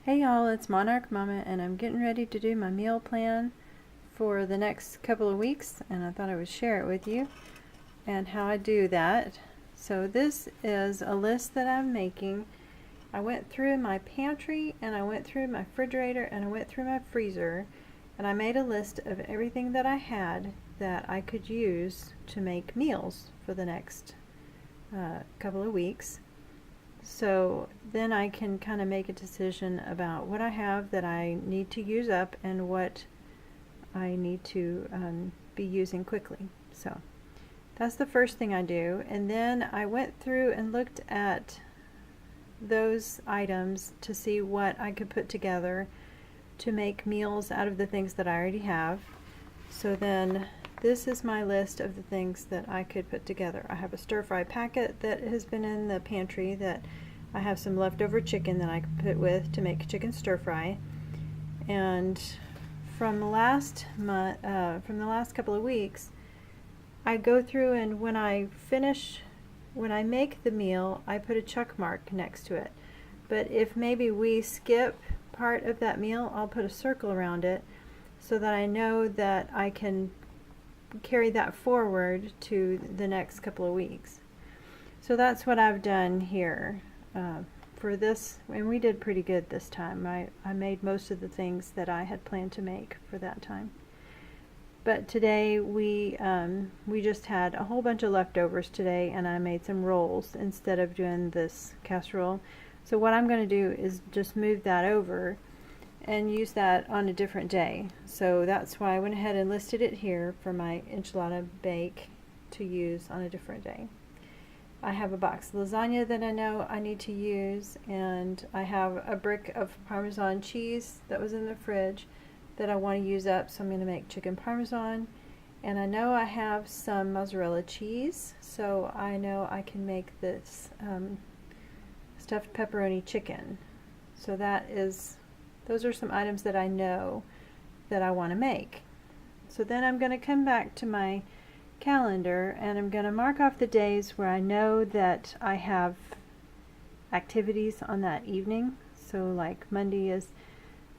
Hey y'all, it's Monarch Mama, and I'm getting ready to do my meal plan for the next couple of weeks, and I thought I would share it with you and how I do that. So this is a list that I'm making. I went through my pantry, and I went through my refrigerator, and I went through my freezer, and I made a list of everything that I had that I could use to make meals for the next couple of weeks. So then I can kind of make a decision about what I have that I need to use up and what I need to be using quickly. So that's the first thing I do. And then I went through and looked at those items to see what I could put together to make meals out of the things that I already have. So then this is my list of the things that I could put together. I have a stir-fry packet that has been in the pantry that I have some leftover chicken that I could put with to make chicken stir-fry. And from the last couple of weeks, I go through, and when I make the meal, I put a check mark next to it. But if maybe we skip part of that meal, I'll put a circle around it so that I know that I can carry that forward to the next couple of weeks. So that's what I've done here for this, and we did pretty good this time. I made most of the things that I had planned to make for that time. But today we just had a whole bunch of leftovers today, and I made some rolls instead of doing this casserole. So what I'm going to do is just move that over and use that on a different day. So that's why I went ahead and listed it here for my Enchilada Bake to use on a different day. I have a box of lasagna that I know I need to use, and I have a brick of Parmesan cheese that was in the fridge that I want to use up, so I'm going to make chicken Parmesan. And I know I have some mozzarella cheese, so I know I can make this stuffed pepperoni chicken. So those are some items that I know that I want to make. So then I'm going to come back to my calendar, and I'm going to mark off the days where I know that I have activities on that evening. So like Monday is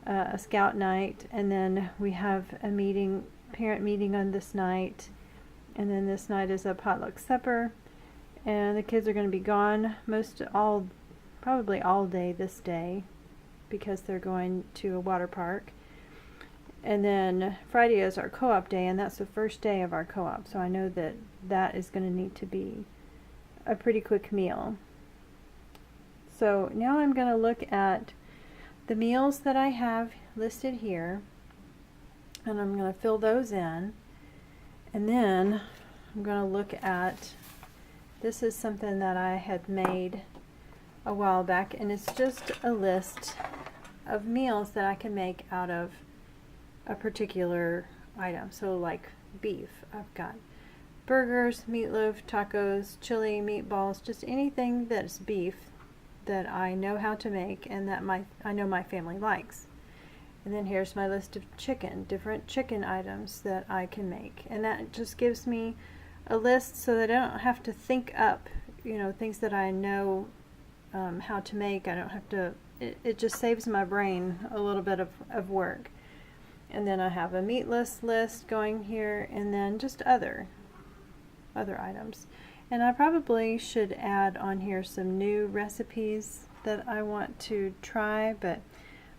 a scout night, and then we have a parent meeting on this night, and then this night is a potluck supper, and the kids are going to be gone probably all day this day because they're going to a water park. And then Friday is our co-op day, and that's the first day of our co-op, so I know that that is going to need to be a pretty quick meal. So now I'm going to look at the meals that I have listed here, and I'm going to fill those in. And then I'm going to look at, this is something that I had made a while back, and it's just a list of meals that I can make out of a particular item. So like beef, I've got burgers, meatloaf, tacos, chili, meatballs, just anything that's beef that I know how to make and that I know my family likes. And then here's my list of different chicken items that I can make. And that just gives me a list so that I don't have to think up, things that I know how to make. I don't have to, it just saves my brain a little bit of work. And then I have a meatless list going here, and then just other items. And I probably should add on here some new recipes that I want to try, but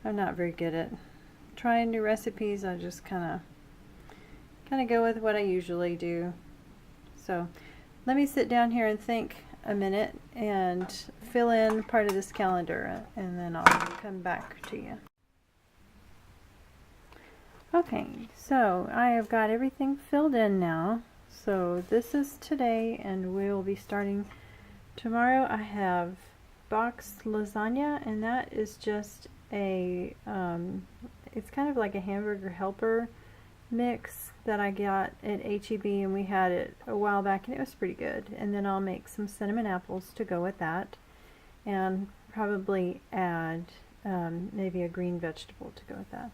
I'm not very good at trying new recipes. I just kind of go with what I usually do. So let me sit down here and think a minute and fill in part of this calendar, and then I'll come back to you. Okay, so I have got everything filled in now. So this is today, and we'll be starting tomorrow. I have boxed lasagna, and that is just it's kind of like a hamburger helper mix that I got at H-E-B, and we had it a while back, and it was pretty good. And then I'll make some cinnamon apples to go with that, and probably add maybe a green vegetable to go with that.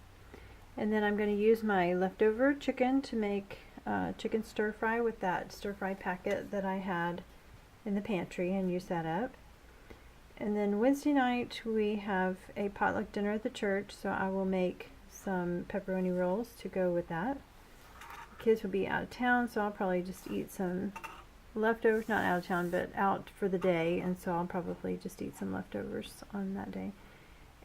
And then I'm going to use my leftover chicken to make chicken stir-fry with that stir-fry packet that I had in the pantry, and use that up. And then Wednesday night we have a potluck dinner at the church, so I will make some pepperoni rolls to go with that. The kids will be out of town, so I'll probably just eat some leftovers, not out of town, but out for the day, and so I'll probably just eat some leftovers on that day.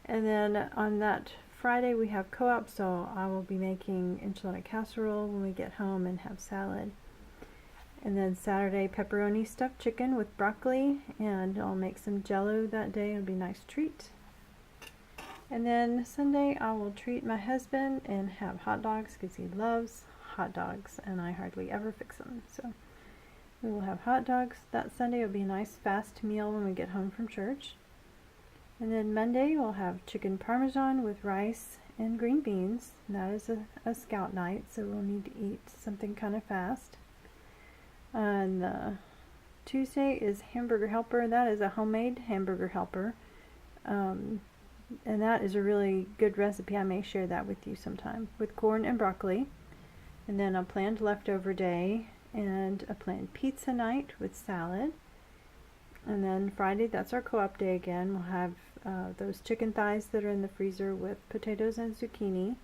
And then on that Friday we have co-op, so I will be making enchilada casserole when we get home and have salad. And then Saturday, pepperoni stuffed chicken with broccoli, and I'll make some jello that day. It'll be a nice treat. And then Sunday, I will treat my husband and have hot dogs because he loves hot dogs, and I hardly ever fix them. So we will have hot dogs that Sunday. It'll be a nice fast meal when we get home from church. And then Monday, we'll have chicken parmesan with rice and green beans. And that is a scout night, so we'll need to eat something kind of fast. And Tuesday is hamburger helper. That is a homemade hamburger helper, and that is a really good recipe. I may share that with you sometime, with corn and broccoli. And then a planned leftover day and a planned pizza night with salad. And then Friday, that's our co-op day again. We'll have those chicken thighs that are in the freezer with potatoes and zucchini.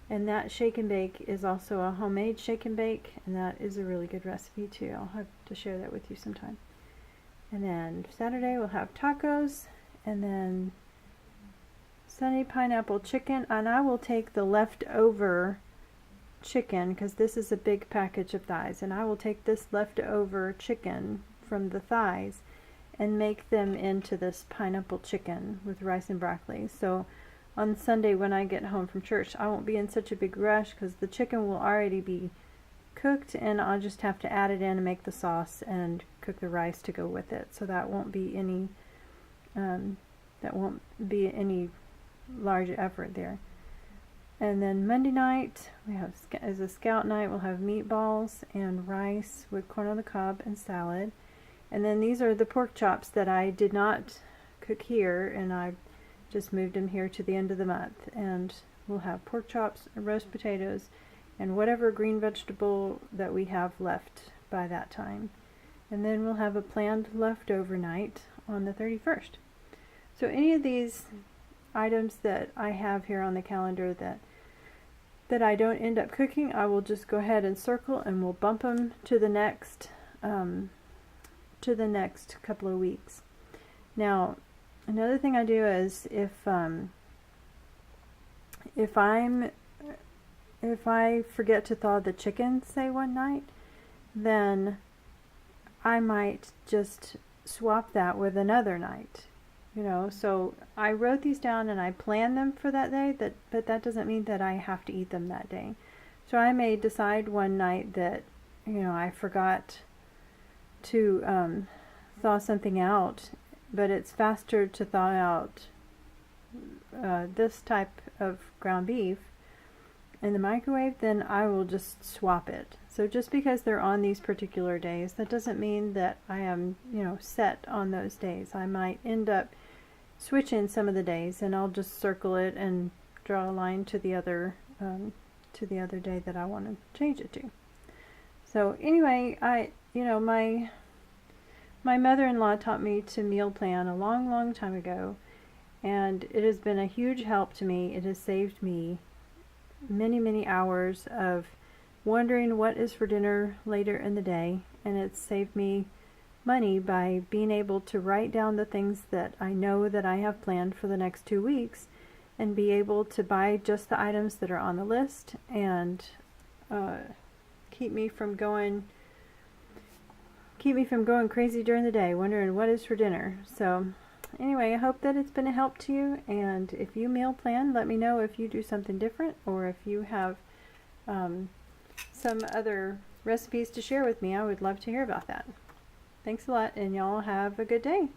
And that shake and bake is also a homemade shake and bake, and that is a really good recipe too. I'll have to share that with you sometime. And then Saturday we'll have tacos, and then Sunday pineapple chicken, and I will take the leftover chicken because this is a big package of thighs, and I will take this leftover chicken from the thighs and make them into this pineapple chicken with rice and broccoli. So on Sunday when I get home from church, I won't be in such a big rush because the chicken will already be cooked, and I'll just have to add it in and make the sauce and cook the rice to go with it. So that won't be any large effort there. And then Monday night we have as a scout night. We'll have meatballs and rice with corn on the cob and salad. And then these are the pork chops that I did not cook here, and I just moved them here to the end of the month. And we'll have pork chops, roast potatoes, and whatever green vegetable that we have left by that time. And then we'll have a planned leftover night on the 31st. So any of these items that I have here on the calendar that I don't end up cooking, I will just go ahead and circle, and we'll bump them to the next couple of weeks. Now, another thing I do is if I forget to thaw the chicken, say one night, then I might just swap that with another night. So I wrote these down and I planned them for that day, but that doesn't mean that I have to eat them that day. So I may decide one night that, I forgot to thaw something out, but it's faster to thaw out this type of ground beef in the microwave, then I will just swap it. So just because they're on these particular days, that doesn't mean that I am, set on those days. I might end up switching some of the days, and I'll just circle it and draw a line to the other day that I want to change it to. So anyway, my mother-in-law taught me to meal plan a long, long time ago, and it has been a huge help to me. It has saved me many, many hours of wondering what is for dinner later in the day, and it's saved me money by being able to write down the things that I know that I have planned for the next 2 weeks, and be able to buy just the items that are on the list, and keep me from going crazy during the day wondering what is for dinner. So anyway, I hope that it's been a help to you, and if you meal plan, let me know if you do something different, or if you have some other recipes to share with me. I would love to hear about that. Thanks a lot, and y'all have a good day.